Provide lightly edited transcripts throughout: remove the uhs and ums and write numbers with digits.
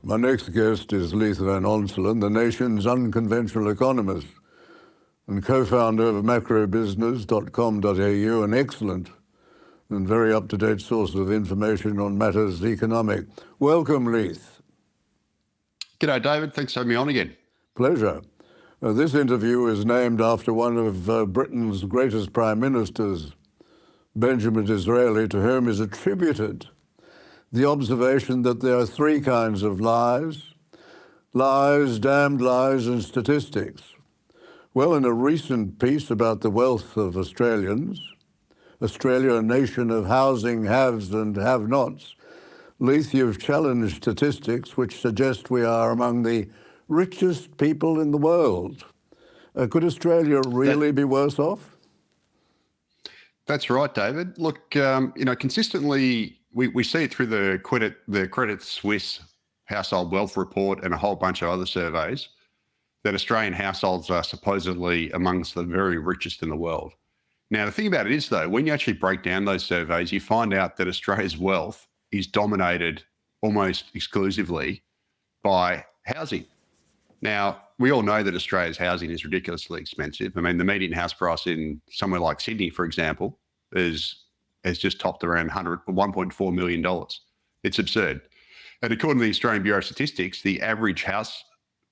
My next guest is Leith van Onselen, the nation's unconventional economist and co-founder of macrobusiness.com.au, an excellent and very up-to-date source of information on matters economic. Welcome, Leith. G'day, David. Thanks for having me on again. Pleasure. This interview is named after one of Britain's greatest prime ministers, Benjamin Disraeli, to whom is attributed the observation that there are three kinds of lies: damned lies, and statistics. Well, in a recent piece about the wealth of Australians, Australia, a nation of housing haves and have-nots, Leith, you've challenged statistics which suggest we are among the richest people in the world. Could Australia really be worse off? That's right, David. Look, consistently we see it through the Credit Suisse household wealth report and a whole bunch of other surveys that Australian households are supposedly amongst the very richest in the world. Now, the thing about it is, though, when you actually break down those surveys, you find out that Australia's wealth is dominated almost exclusively by housing. Now, we all know that Australia's housing is ridiculously expensive. I mean, the median house price in somewhere like Sydney, for example, has just topped around $1.4 million. It's absurd. And according to the Australian Bureau of Statistics, the average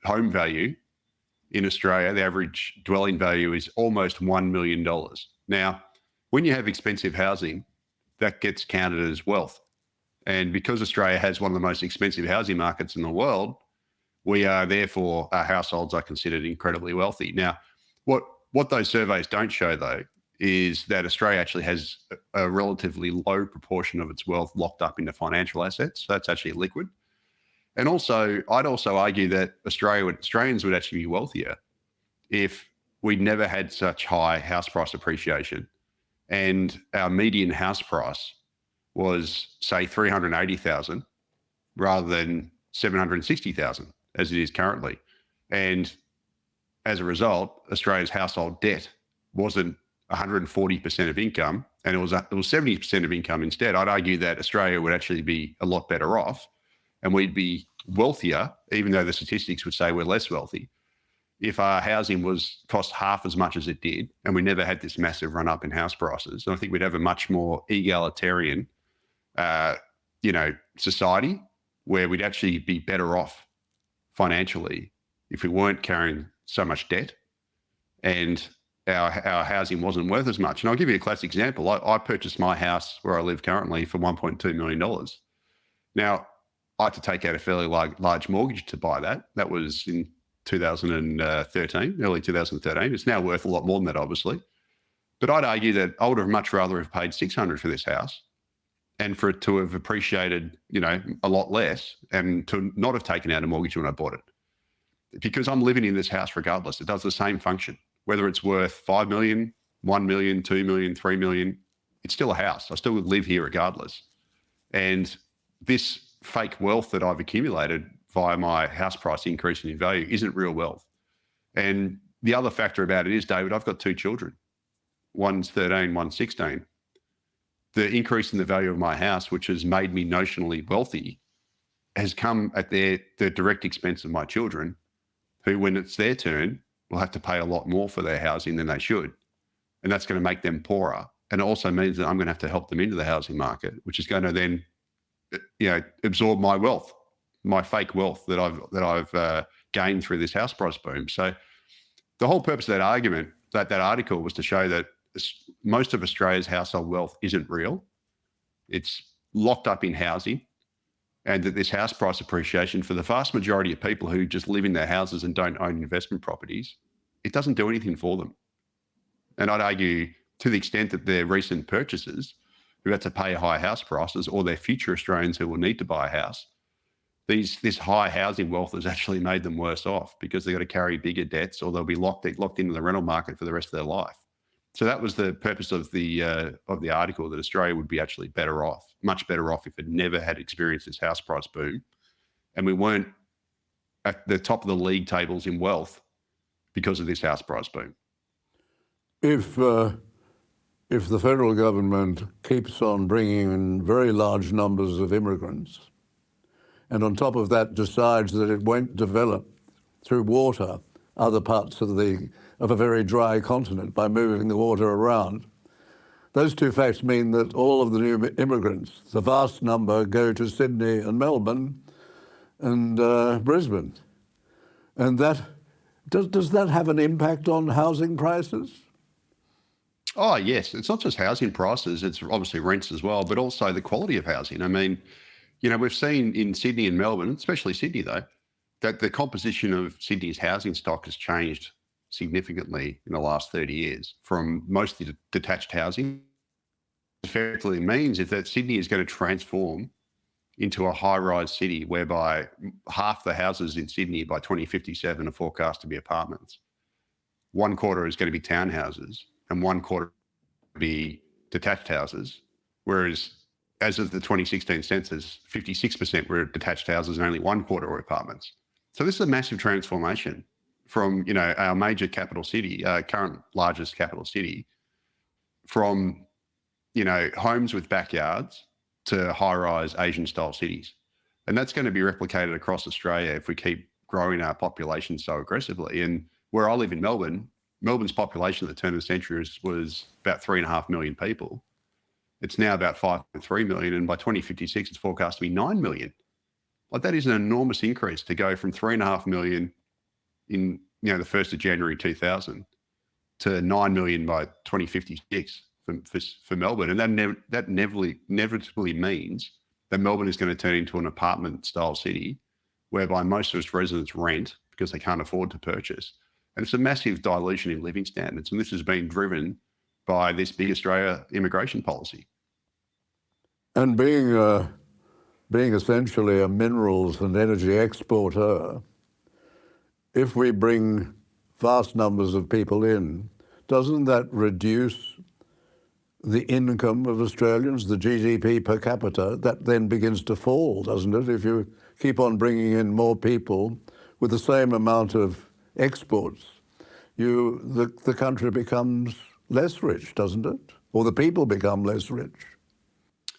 home value in Australia, the average dwelling value is almost $1 million. Now, when you have expensive housing, that gets counted as wealth. And because Australia has one of the most expensive housing markets in the world, therefore, our households are considered incredibly wealthy. Now, what those surveys don't show, though, is that Australia actually has a relatively low proportion of its wealth locked up into financial assets. So that's actually liquid. And also, I'd also argue that Australians would actually be wealthier if we'd never had such high house price appreciation and our median house price was, say, $380,000 rather than $760,000 as it is currently. And as a result, Australia's household debt wasn't 140% of income, and it was 70% of income instead. I'd argue that Australia would actually be a lot better off, and we'd be wealthier, even though the statistics would say we're less wealthy, if our housing cost half as much as it did, and we never had this massive run up in house prices. And I think we'd have a much more egalitarian, society where we'd actually be better off financially if we weren't carrying so much debt and our housing wasn't worth as much. And I'll give you a classic example. I purchased my house where I live currently for $1.2 million. Now, I had to take out a fairly large mortgage to buy that. That was in 2013, early 2013. It's now worth a lot more than that, obviously. But I'd argue that I would have much rather have paid $600 for this house and for it to have appreciated, a lot less, and to not have taken out a mortgage when I bought it. Because I'm living in this house regardless. It does the same function. Whether it's worth $5 million, $1 million, $2 million, $3 million, it's still a house. I still would live here regardless. And this fake wealth that I've accumulated via my house price increasing in value isn't real wealth. And the other factor about it is, David, I've got two children. One's 13, one's 16. The increase in the value of my house, which has made me notionally wealthy, has come at the direct expense of my children, who, when it's their turn, will have to pay a lot more for their housing than they should. And that's going to make them poorer. And it also means that I'm going to have to help them into the housing market, which is going to then, absorb my wealth, my fake wealth that I've gained through this house price boom. So the whole purpose of that argument, that article, was to show that most of Australia's household wealth isn't real. It's locked up in housing. And that this house price appreciation, for the vast majority of people who just live in their houses and don't own investment properties, it doesn't do anything for them. And I'd argue, to the extent that their recent purchasers who had to pay high house prices, or their future Australians who will need to buy a house, this high housing wealth has actually made them worse off because they've got to carry bigger debts, or they'll be locked into the rental market for the rest of their life. So that was the purpose of the article, that Australia would be actually better off, much better off, if it never had experienced this house price boom, and we weren't at the top of the league tables in wealth because of this house price boom. If the federal government keeps on bringing in very large numbers of immigrants, and on top of that decides that it won't develop through water other parts of a very dry continent by moving the water around. Those two facts mean that all of the new immigrants, the vast number, go to Sydney and Melbourne and Brisbane. And that does that have an impact on housing prices? Oh, yes. It's not just housing prices, it's obviously rents as well, but also the quality of housing. I mean, we've seen in Sydney and Melbourne, especially Sydney though, that the composition of Sydney's housing stock has changed significantly in the last 30 years from mostly detached housing. Effectively means is that Sydney is going to transform into a high-rise city whereby half the houses in Sydney by 2057 are forecast to be apartments. One quarter is going to be townhouses and one quarter will be detached houses, whereas as of the 2016 census, 56% were detached houses and only one quarter were apartments. So this is a massive transformation from, our major capital city, current largest capital city, from, homes with backyards to high-rise Asian-style cities. And that's going to be replicated across Australia if we keep growing our population so aggressively. And where I live in Melbourne, Melbourne's population at the turn of the century was about 3.5 million people. It's now about 5.3 million, and by 2056, it's forecast to be 9 million. Like, that is an enormous increase to go from 3.5 million in, the 1st of January 2000 to 9 million by 2056 for Melbourne. And that inevitably means that Melbourne is going to turn into an apartment-style city whereby most of its residents rent because they can't afford to purchase. And it's a massive dilution in living standards. And this has been driven by this big Australia immigration policy. And being essentially a minerals and energy exporter, if we bring vast numbers of people in, doesn't that reduce the income of Australians, the GDP per capita? That then begins to fall, doesn't it? If you keep on bringing in more people with the same amount of exports, the country becomes less rich, doesn't it? Or the people become less rich.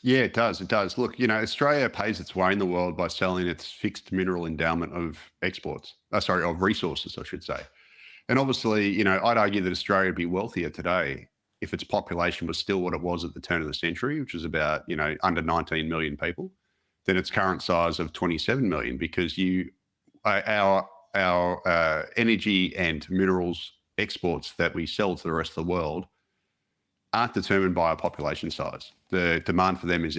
Yeah, it does. It does. Look, Australia pays its way in the world by selling its fixed mineral endowment of of resources, I should say. And obviously, I'd argue that Australia would be wealthier today if its population was still what it was at the turn of the century, which was about, under 19 million people, than its current size of 27 million, because our energy and minerals exports that we sell to the rest of the world aren't determined by our population size. The demand for them is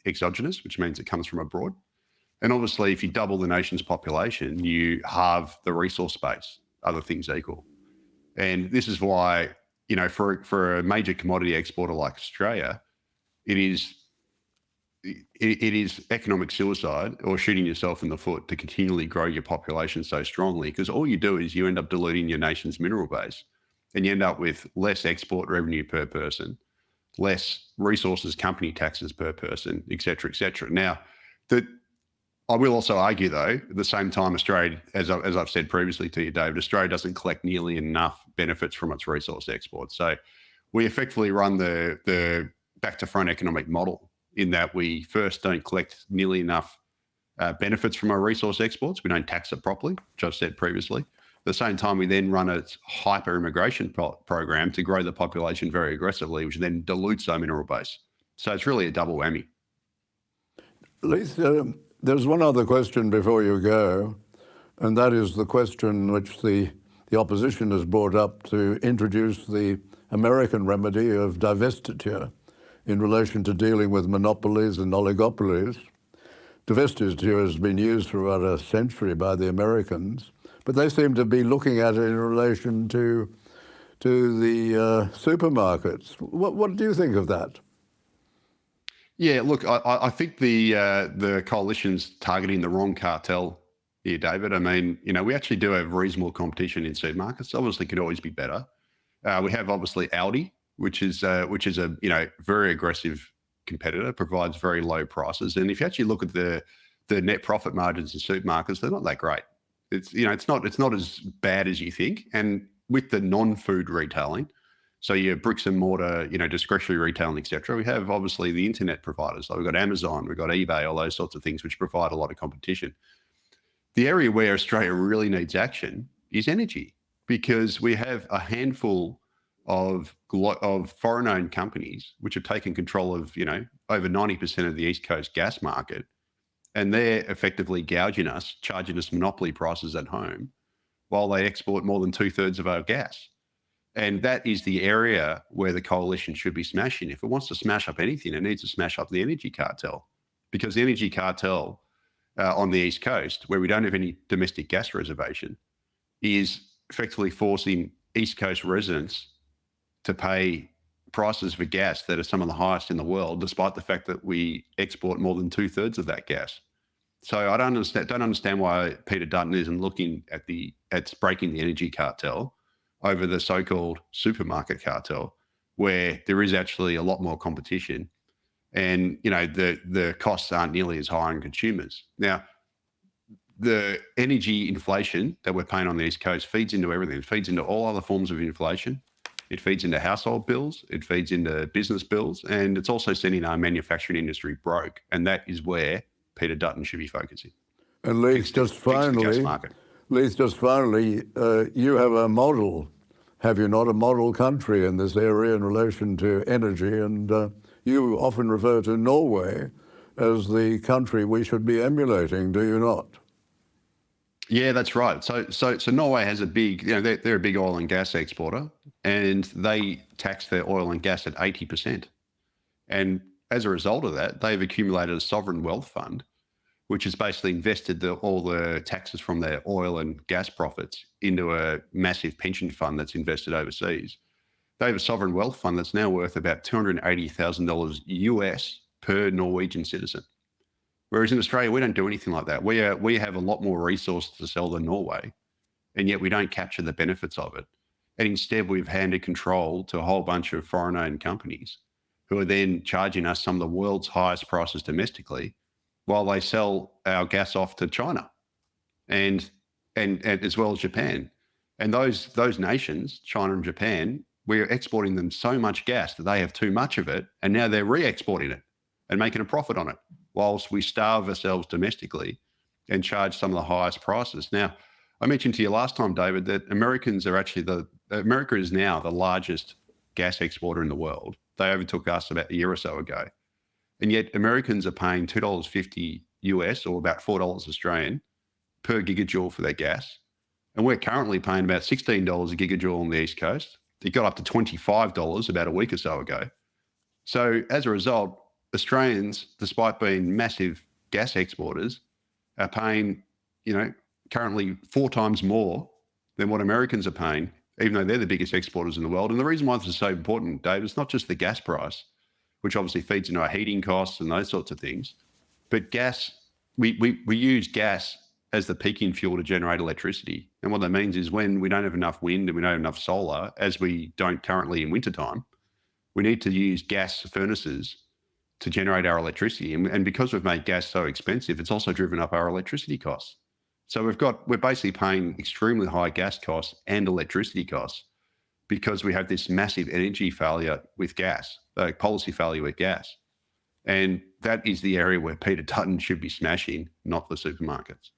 exogenous, which means it comes from abroad. And obviously, if you double the nation's population, you halve the resource base, other things equal. And this is why, for a major commodity exporter like Australia, it is economic suicide or shooting yourself in the foot to continually grow your population so strongly, because all you do is you end up diluting your nation's mineral base, and you end up with less export revenue per person, less resources company taxes per person, et cetera, et cetera. Now, I will also argue, though, at the same time, Australia, as I've said previously to you, David, Australia doesn't collect nearly enough benefits from its resource exports. So we effectively run the back-to-front economic model in that we first don't collect nearly enough benefits from our resource exports. We don't tax it properly, which I've said previously. At the same time, we then run a hyper-immigration program to grow the population very aggressively, which then dilutes our mineral base. So it's really a double whammy. Leith, there's one other question before you go, and that is the question which the opposition has brought up to introduce the American remedy of divestiture in relation to dealing with monopolies and oligopolies. Divestiture has been used for about a century by the Americans, but they seem to be looking at it in relation to the supermarkets. What do you think of that? Yeah, look, I think the coalition's targeting the wrong cartel here, David. I mean, we actually do have reasonable competition in supermarkets. Obviously, could always be better. We have obviously Aldi, which is a very aggressive competitor, provides very low prices, and if you actually look at the net profit margins in supermarkets, they're not that great. It's not as bad as you think. And with the non-food retailing, So your bricks and mortar, discretionary retailing, etc. We have obviously the internet providers. Like we've got Amazon, we've got eBay, all those sorts of things, which provide a lot of competition. The area where Australia really needs action is energy, because we have a handful of foreign-owned companies which have taken control of, over 90% of the East Coast gas market, and they're effectively gouging us, charging us monopoly prices at home, while they export more than 2/3 of our gas. And that is the area where the coalition should be smashing. If it wants to smash up anything, it needs to smash up the energy cartel, because the energy cartel on the East Coast, where we don't have any domestic gas reservation, is effectively forcing East Coast residents to pay prices for gas that are some of the highest in the world, despite the fact that we export more than 2/3 of that gas. So I don't understand why Peter Dutton isn't looking at breaking the energy cartel over the so-called supermarket cartel, where there is actually a lot more competition, and the costs aren't nearly as high on consumers. Now, the energy inflation that we're paying on the East Coast feeds into everything. It feeds into all other forms of inflation. It feeds into household bills. It feeds into business bills, and it's also sending our manufacturing industry broke. And that is where Peter Dutton should be focusing. And Leith, just finally, you have a model, have you not, a model country in this area in relation to energy, and you often refer to Norway as the country we should be emulating, do you not? Yeah, that's right. So Norway has a big, they're a big oil and gas exporter, and they tax their oil and gas at 80%. And as a result of that, they've accumulated a sovereign wealth fund, which has basically invested all the taxes from their oil and gas profits into a massive pension fund that's invested overseas. They have a sovereign wealth fund that's now worth about $280,000 US per Norwegian citizen. Whereas in Australia, we don't do anything like that. We have a lot more resources to sell than Norway, and yet we don't capture the benefits of it. And instead, we've handed control to a whole bunch of foreign-owned companies who are then charging us some of the world's highest prices domestically, while they sell our gas off to China and as well as Japan. And those nations, China and Japan, we're exporting them so much gas that they have too much of it, and now they're re-exporting it and making a profit on it, whilst we starve ourselves domestically and charge some of the highest prices. Now, I mentioned to you last time, David, that America is now the largest gas exporter in the world. They overtook us about a year or so ago. And yet Americans are paying $2.50 US, or about $4 Australian, per gigajoule for their gas. And we're currently paying about $16 a gigajoule on the East Coast. It got up to $25 about a week or so ago. So as a result, Australians, despite being massive gas exporters, are paying, currently 4 times more than what Americans are paying, even though they're the biggest exporters in the world. And the reason why this is so important, Dave, is not just the gas price, which obviously feeds into our heating costs and those sorts of things, but gas, we use gas as the peaking fuel to generate electricity. And what that means is when we don't have enough wind and we don't have enough solar, as we don't currently in wintertime, we need to use gas furnaces to generate our electricity. And because we've made gas so expensive, it's also driven up our electricity costs. So we're basically paying extremely high gas costs and electricity costs because we have this massive energy failure with gas, policy failure with gas. And that is the area where Peter Dutton should be smashing, not the supermarkets.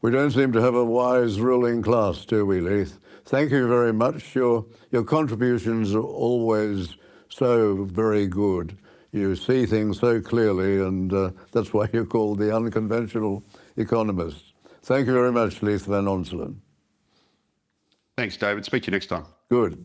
We don't seem to have a wise ruling class, do we, Leith? Thank you very much. Your contributions are always so very good. You see things so clearly, and that's why you're called the unconventional economist. Thank you very much, Leith van Onselen. Thanks, David. Speak to you next time. Good.